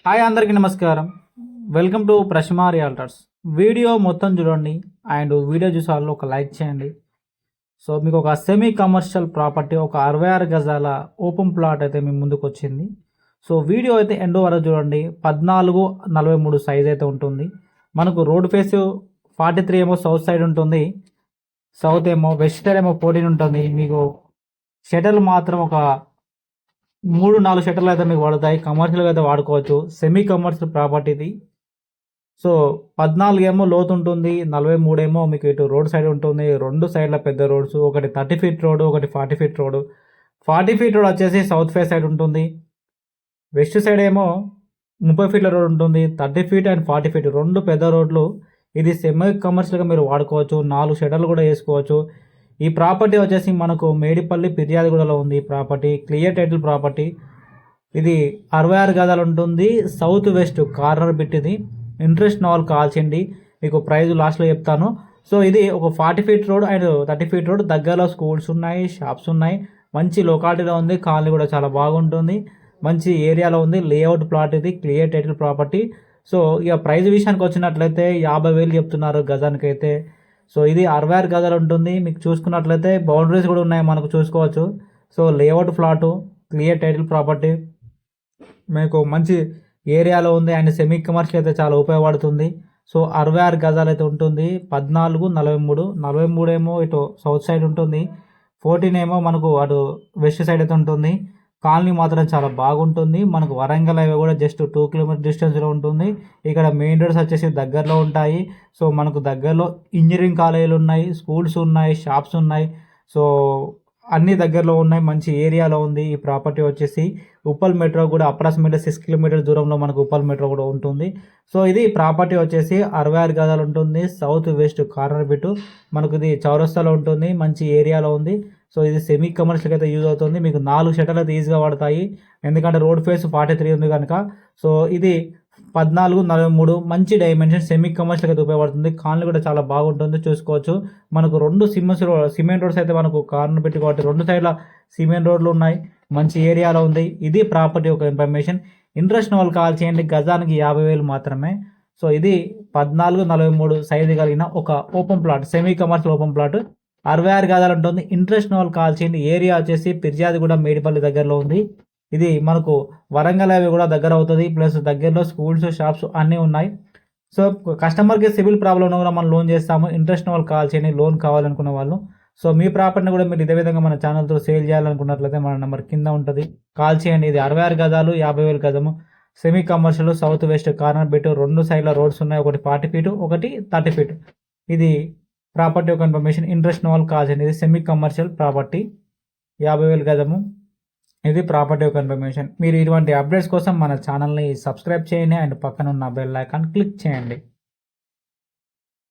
Hi అందరికీ నమస్కారం. Welcome to Prashma realtors. Video మొత్తం చూడండి అండ్ వీడియో చూసాల్లో ఒక లైక్ చేయండి. సో మీకు ఒక సెమీ కమర్షియల్ ప్రాపర్టీ ఒక 66 గజాల ఓపెన్ ప్లాట్ అయితే మీ ముందుకు వచ్చింది. సో వీడియో అయితే ఎండ్ వరకు చూడండి. 14:43 సైజ్ అయితే ఉంటుంది. మనకు రోడ్ ఫేస్ 43 ఏమో సౌత్ సైడ్ ఉంటుంది, సౌత్ ఏమో వెస్ట్ సైడ్ ఏమో 14 ఉంటుంది. మీకు షటర్లు మాత్రం ఒక 3-4 షటర్లు అయితే మీకు పడతాయి. కమర్షియల్గా అయితే వాడుకోవచ్చు. సెమీ కమర్షియల్ ప్రాపర్టీ ఇది. సో 14 ఏమో లోతు ఉంటుంది, 43 ఏమో మీకు ఇటు రోడ్ సైడ్ ఉంటుంది. రెండు సైడ్ల పెద్ద రోడ్స్, ఒకటి 30 ఫీట్ రోడ్, ఒకటి 40 ఫీట్ రోడ్. 40 ఫీట్ రోడ్ వచ్చేసి సౌత్ ఫేస్ సైడ్ ఉంటుంది. వెస్ట్ సైడ్ ఏమో 30 ఫీట్ల రోడ్ ఉంటుంది. 30 ఫీట్ అండ్ 40 ఫీట్ రెండు పెద్ద రోడ్లు. ఇది సెమీ కమర్షియల్గా మీరు వాడుకోవచ్చు. 4 షటర్లు కూడా వేసుకోవచ్చు. ఈ ప్రాపర్టీ వచ్చేసి మనకు మేడిపల్లి ఫిర్యాదుగూడలో ఉంది. ఈ ప్రాపర్టీ క్లియర్ టైటిల్ ప్రాపర్టీ. ఇది 66 గదాలు ఉంటుంది. సౌత్ వెస్ట్ కార్నర్ బిట్ ఇది. ఇంట్రెస్ట్ నాల్ కాల్ చేయండి, మీకు ప్రైజ్ లాస్ట్లో చెప్తాను. సో ఇది ఒక 40 feet road and 30 feet road. దగ్గరలో స్కూల్స్ ఉన్నాయి, షాప్స్ ఉన్నాయి. మంచి లొకాలిటీలో ఉంది. కాలనీ కూడా చాలా బాగుంటుంది. మంచి ఏరియాలో ఉంది. లేఅవుట్ ప్లాట్ ఇది, క్లియర్ టైటిల్ ప్రాపర్టీ. సో ఇక ప్రైజ్ విషయానికి వచ్చినట్లయితే 50,000 చెప్తున్నారు గజానికైతే. సో ఇది 66 గజాలు ఉంటుంది. మీకు చూసుకున్నట్లయితే బౌండరీస్ కూడా ఉన్నాయి, మనకు చూసుకోవచ్చు. So layout plot, clear title property, మీకు మంచి ఏరియాలో ఉంది అండ్ సెమీ కమర్షియల్ అయితే చాలా ఉపయోగపడుతుంది. సో 66 గజాలు అయితే ఉంటుంది. 14:43 ఏమో ఇటు సౌత్ సైడ్ ఉంటుంది, 14 ఏమో మనకు అటు వెస్ట్ సైడ్ అయితే ఉంటుంది. కాలనీ మాత్రం చాలా బాగుంటుంది. మనకు వరంగల్ హైవే కూడా జస్ట్ 2 కిలోమీటర్ డిస్టెన్స్లో ఉంటుంది. ఇక్కడ మెయిన్ రోడ్స్ వచ్చేసి దగ్గరలో ఉంటాయి. సో మనకు దగ్గరలో ఇంజనీరింగ్ కాలేజీలు ఉన్నాయి, స్కూల్స్ ఉన్నాయి, షాప్స్ ఉన్నాయి. సో అన్ని దగ్గరలో ఉన్నాయి. మంచి ఏరియాలో ఉంది ఈ ప్రాపర్టీ వచ్చేసి. ఉప్పల్ మెట్రో కూడా అప్రాక్సిమేట్లీ 6 కిలోమీటర్ దూరంలో మనకు ఉప్పల్ మెట్రో కూడా ఉంటుంది. సో ఇది ప్రాపర్టీ వచ్చేసి 66 గజాలు ఉంటుంది. South west corner bit. మనకు ఇది చౌరస్తాలో ఉంటుంది. మంచి ఏరియాలో ఉంది. సో ఇది సెమీ కమర్షియల్కి అయితే యూజ్ అవుతుంది. మీకు 4 షటర్లు అయితే ఈజీగా పడతాయి, ఎందుకంటే రోడ్ ఫేస్ 43 ఉంది కనుక. సో ఇది 14:43 మంచి డైమెన్షన్, సెమీ కమర్షియల్కి అయితే ఉపయోగపడుతుంది. కాలనీ కూడా చాలా బాగుంటుంది, చూసుకోవచ్చు. మనకు రెండు సిమెంట్ రోడ్స్ అయితే మనకు కార్నర్ పెట్టి కాబట్టి రెండు సైడ్ల సిమెంట్ రోడ్లు ఉన్నాయి. మంచి ఏరియాలో ఉంది. ఇది ప్రాపర్టీ ఒక ఇన్ఫర్మేషన్. ఇంట్రెస్ట్ వాళ్ళు కాల్ చేయండి. గజానికి 50,000 మాత్రమే. సో ఇది 14:43 సైజు కలిగిన ఒక open plot, semi commercial open plot. 66 గజాలు ఉంటుంది. ఇంట్రెస్ట్ వాళ్ళు కాల్ చేయండి. ఏరియా వచ్చేసి ఫిర్యాదుగూడ మేడిపల్లి దగ్గరలో ఉంది. ఇది మనకు వరంగల్ హైవే కూడా దగ్గర అవుతుంది. ప్లస్ దగ్గరలో స్కూల్స్, షాప్స్ అన్నీ ఉన్నాయి. సో కస్టమర్కి సివిల్ ప్రాబ్లం ఉన్నా కూడా మనం లోన్ చేస్తాము. ఇంట్రెస్ట్ వాళ్ళు కాల్ చేయండి, లోన్ కావాలనుకున్న వాళ్ళు. సో మీ ప్రాపర్టీని కూడా మీరు ఇదే విధంగా మన ఛానల్తో సేల్ చేయాలనుకున్నట్లయితే మన నెంబర్ కింద ఉంటుంది, కాల్ చేయండి. ఇది 66 గజాలు, 50,000 గజము, semi commercial, south west corner bit, రెండు సైడ్ల రోడ్స్ ఉన్నాయి. ఒకటి 40 ఫీటు, ఒకటి 30 ఫీటు. ఇది ప్రాపర్టీ ఒక ఇన్ఫర్మేషన్. ఇంట్రెస్ట్ వాళ్ళు కాల్ చేయండి. ఇది సెమీ కమర్షియల్ ప్రాపర్టీ, 50,000 గజము. ఇది ప్రాపర్టీ ఒక ఇన్ఫర్మేషన్. మీరు ఇటువంటి అప్డేట్స్ కోసం మన ఛానల్ని సబ్స్క్రైబ్ చేయండి అండ్ పక్కన ఉన్న బెల్ ఐకాన్ క్లిక్ చేయండి.